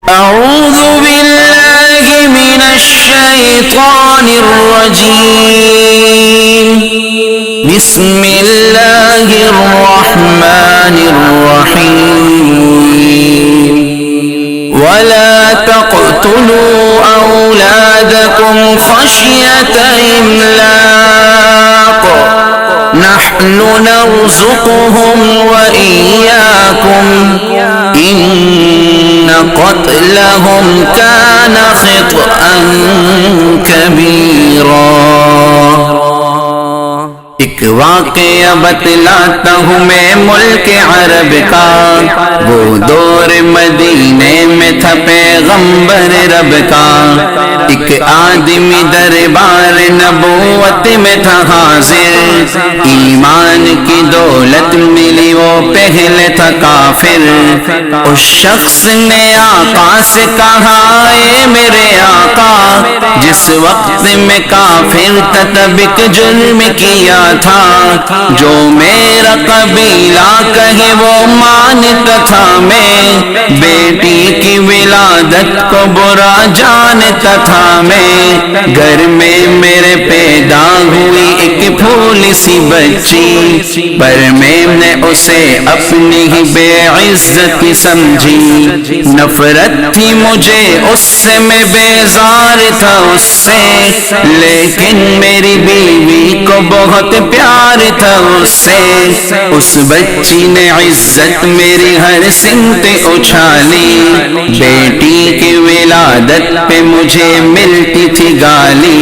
أعوذ بالله من الشيطان الرجيم بسم الله الرحمن الرحيم ولا تقتلوا أولادكم خشية إملاق نحن نرزقهم وإياكم إن قتلهم كان خطأ كبيرا۔ ایک واقعہ بتلاتا ہوں میں ملک عرب کا، وہ دور مدینے میں تھا پیغمبر رب کا۔ ایک آدمی دربار نبوت میں تھا حاضر، ایمان کی دولت ملی وہ پہلے تھا کافر۔ اس شخص نے آقا سے کہا اے میرے آقا، جس وقت میں کافر تھا تب ایک جرم کیا تھا، جو میرا قبیلہ کہے وہ مانتا تھا۔ میں بیٹی کی ولادت کو برا جانتا تھا، میں گھر میں میرے پیدا ہوئی ایک پھولی سی بچی، پر میں نے اسے اپنی ہی بے عزت سمجھی۔ نفرت تھی مجھے اس سے، میں بیزار تھا اس سے، لیکن میری بیوی کو بہت پیار تھا اس سے۔ اس بچی نے عزت میری ہر سمت اچھالی، بیٹی کی ولادت پہ مجھے ملتی تھی گالی۔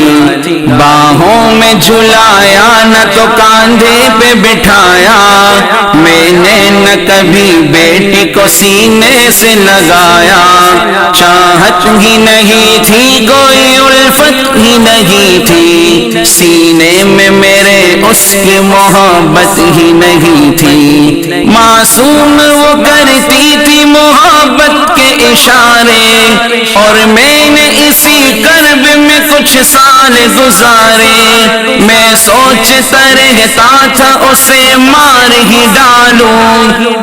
باہوں میں جھلایا نہ تو کاندھے پہ بٹھایا، میں نے نہ کبھی بیٹی کو سینے سے لگایا۔ چاہت ہی نہیں تھی کوئی الفت ہی نہیں تھی، سینے میں میرے اس کی محبت ہی نہیں تھی۔ معصوم وہ کرتی تھی محبت کے اشارے، اور میں نے اسی کرب میں کچھ سال گزارے۔ میں سوچتا رہتا تھا اسے مار ہی ڈالوں،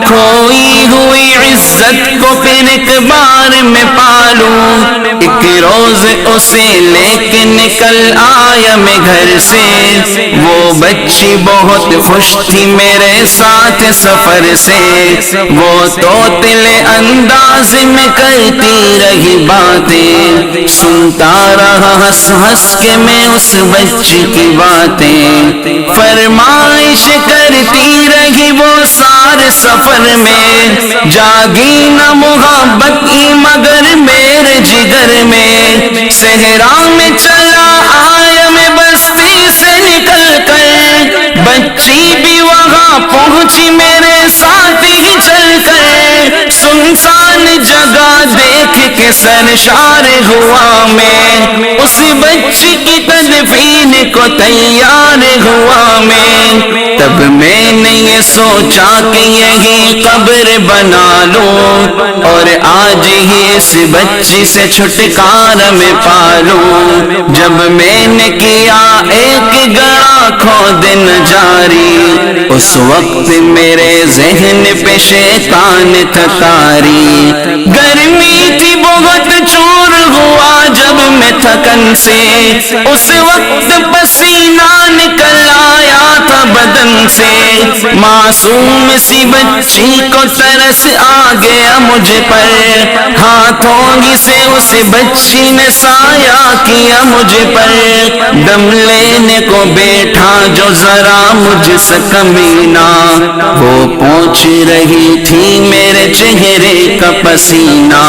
کھوئی ہوئی عزت کو پھر ایک بار میں پالوں۔ ایک روز اسے لے کے نکل آیا میں گھر سے، وہ بچی بہت خوش تھی میرے ساتھ سفر سے۔ وہ توتلے انداز میں کرتی رہی باتیں، سنتا رہا ہنس ہنس کے میں اس بچی کی باتیں۔ فرمائش کرتی رہی وہ سارے سفر میں، جاگی نہ محبت کی مگر میرے جگر میں۔ صحرا میں چلا آیا میں بستی سے نکل کر، بچی بھی وہاں پہنچی میرے ساتھ ہی چل کر۔ سنسان جگہ دیکھ کے سرشار ہوا میں، اس بچی کی تدفین کو تیار ہوا میں۔ تب میں نے یہ سوچا کہ یہی قبر بنا لوں، اور آج ہی اس بچی سے چھٹکارا میں پالوں۔ جب میں نے کیا ایک گڑا کھودن جاری، اس وقت میرے ذہن پہ شیطان تھا طاری۔ گرمی تھی بہت چور ہوا جب میں تھکن سے، اس وقت پسینہ نکل آیا تھا بدن سے۔ معصوم سی بچی کو ترس آ گیا مجھ پر، ہاتھوں ہی سے اس بچی نے سایہ کیا مجھ پر۔ دم لینے کو بیٹھا جو ذرا مجھ سے کمینہ، وہ پوچھ رہی تھی میرے چہرے کا پسینہ۔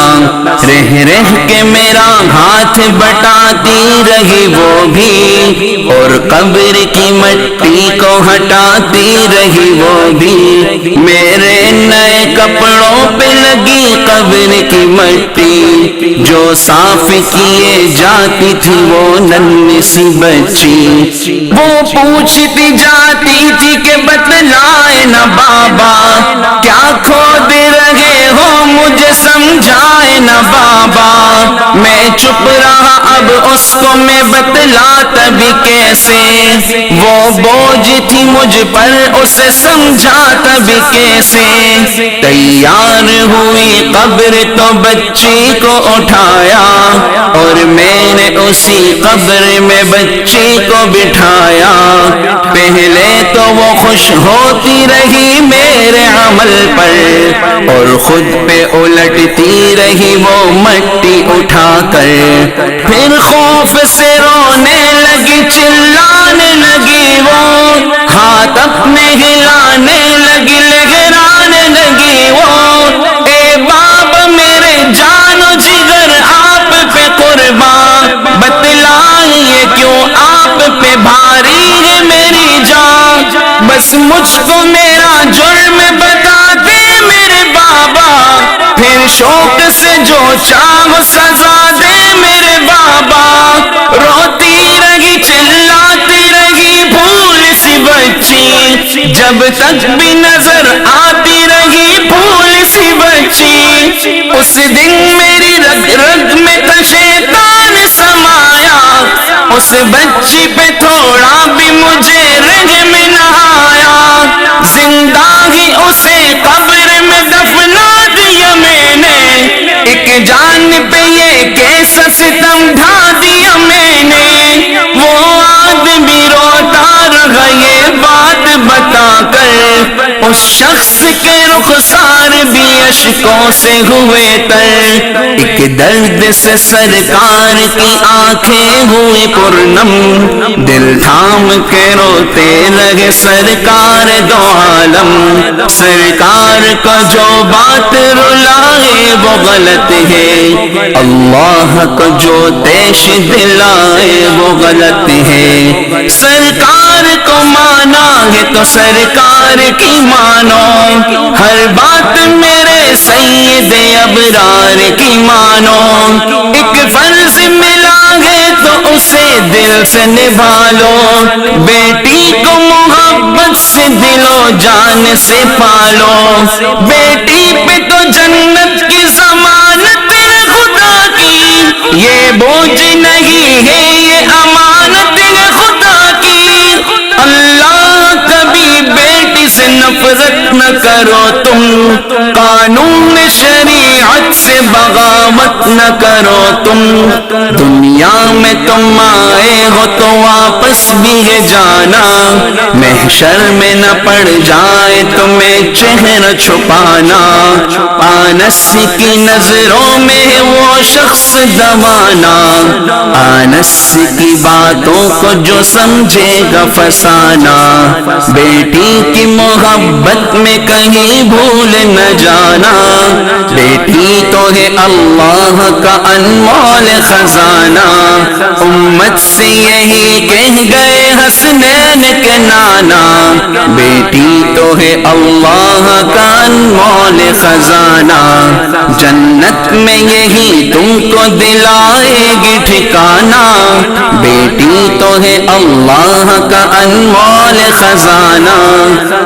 رہ رہ کے میرا ہاتھ بٹاتی رہی وہ بھی، اور قبر کی مٹی کو ہٹاتی رہی وہ بھی۔ میرے نئے کپڑوں پہ لگی قبر کی مٹی، جو صاف کیے جاتی تھی وہ ننھی سی بچی۔ وہ پوچھتی جاتی تھی کہ بتلائے نہ بابا، کیا کھود رہے ہو مجھے سمجھائے نہ بابا۔ میں چپ رہا اب اس کو میں بتلاتا بھی کیسے، وہ بوجھ تھی مجھ پر اسے سمجھاتا بھی کیسے، تیار ہوئی قبر تو بچی کو اٹھایا، اور میں نے اسی قبر میں بچی کو بٹھایا، پہلے تو وہ خوش ہوتی رہی میرے عمل پر، اور خود پہ الٹتی رہی وہ مٹی اٹھا کر، پھر خوف سے رونے لگی چلانے لگی وہ، ہاتھ اپنے ہلانے لگی لہرانے لگی وہ، اے باب میرے جان و جگر آپ پہ قربان، بتلائیے کیوں آپ پہ بھاری ہے میری جان، بس مجھ کو میرا جرم بتا دے میرے بابا، پھر شوق سے جو چاہو سزا دے میرے بابا، روتی رہی چلاتی رہی بھول سی بچی، جب تک بھی نظر آتی رہی بھول سی بچی، اس دن میری رگ رگ میں تھا شیطان سمایا، اس بچی پہ تھوڑا بھی مجھے رحم نہ آیا، زندہ ہی اسے قبر میں دفنا دیا میں نے، ایک جان پہ یہ کیسا ستم ڈھا دیا میں نے، وہ آدمی روتا رہا یہ بات بتا کر، اس شخص کے رخسار بھی اشکوں سے ہوئے تر، ایک درد سے سرکار کی آنکھیں ہوئی پرنم، دل تھام کے روتے لگے سرکار دو عالم، سرکار کا جو بات رلائے وہ غلط ہے، اللہ کو جو تیش دلائے وہ غلط ہے، سرکار کو مانا ہے تو سرکار کی مانو، ہر بات میرے سید ابرار کی مانو، ایک فرض ملا ہے تو اسے دل سے نبھا لو، بیٹی کو محبت سے دل و جان سے پالو، بیٹی پہ تو جنت کی ضمانت ہے خدا کی، یہ بوجھ نہیں ہے یہ امانت ہے خدا کی، اللہ کبھی بیٹی سے نفرت نہ کرو تم، قانون شریعت سے بغاوت نہ کرو تم، دنیا میں تم آئے ہو تو واپس بھی ہے جانا، محشر میں نہ پڑ جائے تمہیں چہرہ چھپانا، آنس کی نظروں میں وہ شخص دوانا، آنس کی باتوں کو جو سمجھے گا فسانا، بیٹی کی محبت میں کہیں بھول نہ جانا، بیٹی تو ہے اللہ کا انمول خزانہ، امت سے یہی کہہ گئے حسنین کے نانا، بیٹی تو ہے اللہ کا انمول خزانہ، جنت میں یہی تم کو دلائے گی ٹھکانہ، بیٹی تو ہے اللہ کا انمول خزانہ،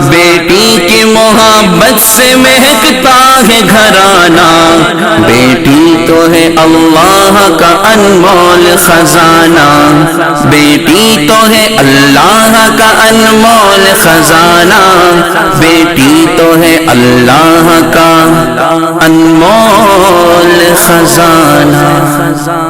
بیٹی کی محبت سے مہکتا ہے گھرانہ، بیٹی تو ہے اللہ کا انمول خزانہ، بیٹی تو ہے اللہ کا انمول خزانہ، بیٹی تو ہے اللہ کا انمول خزانہ۔